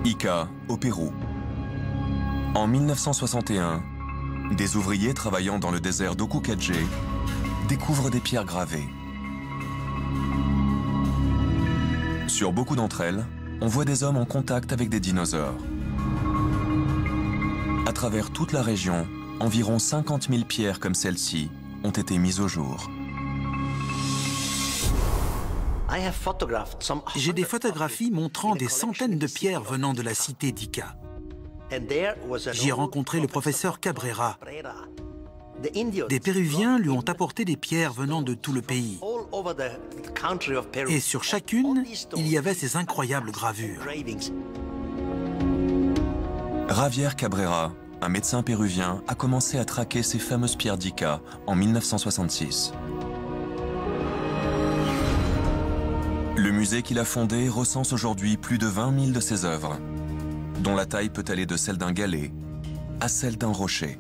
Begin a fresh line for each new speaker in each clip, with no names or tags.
Ica, au Pérou. En 1961, des ouvriers travaillant dans le désert d'Okucadje découvrent des pierres gravées. Sur beaucoup d'entre elles, on voit des hommes en contact avec des dinosaures. À travers toute la région, environ 50 000 pierres comme celle-ci ont été mises au jour.
J'ai des photographies montrant des centaines de pierres venant de la cité d'Ica. J'y ai rencontré le professeur Cabrera. Des Péruviens lui ont apporté des pierres venant de tout le pays. Et sur chacune, il y avait ces incroyables gravures.
Javier Cabrera, un médecin péruvien, a commencé à traquer ces fameuses pierres d'Ica en 1966. Le musée qu'il a fondé recense aujourd'hui plus de 20 000 de ses œuvres, dont la taille peut aller de celle d'un galet à celle d'un rocher.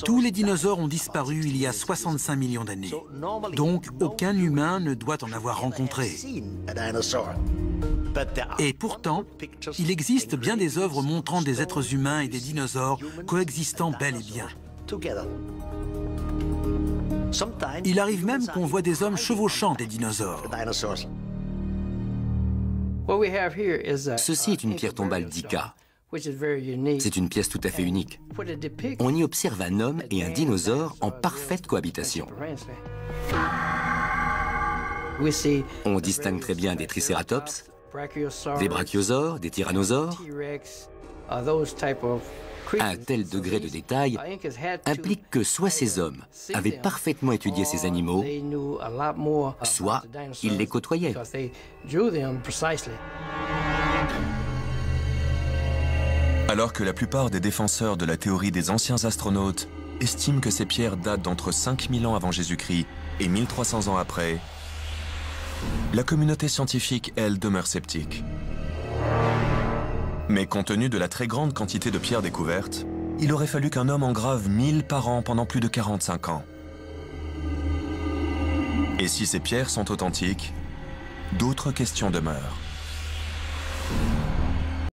Tous les dinosaures ont disparu il y a 65 millions d'années. Donc, aucun humain ne doit en avoir rencontré. Et pourtant, il existe bien des œuvres montrant des êtres humains et des dinosaures coexistant bel et bien. Il arrive même qu'on voit des hommes chevauchant des dinosaures.
Ceci est une pierre tombale d'Ica. C'est une pièce tout à fait unique. On y observe un homme et un dinosaure en parfaite cohabitation. On distingue très bien des tricératops, des brachiosaures, des tyrannosaures. Un tel degré de détail implique que soit ces hommes avaient parfaitement étudié ces animaux, soit ils les côtoyaient.
Alors que la plupart des défenseurs de la théorie des anciens astronautes estiment que ces pierres datent d'entre 5000 ans avant Jésus-Christ et 1300 ans après, la communauté scientifique, elle, demeure sceptique. Mais compte tenu de la très grande quantité de pierres découvertes, il aurait fallu qu'un homme en grave 1000 par an pendant plus de 45 ans. Et si ces pierres sont authentiques, d'autres questions demeurent.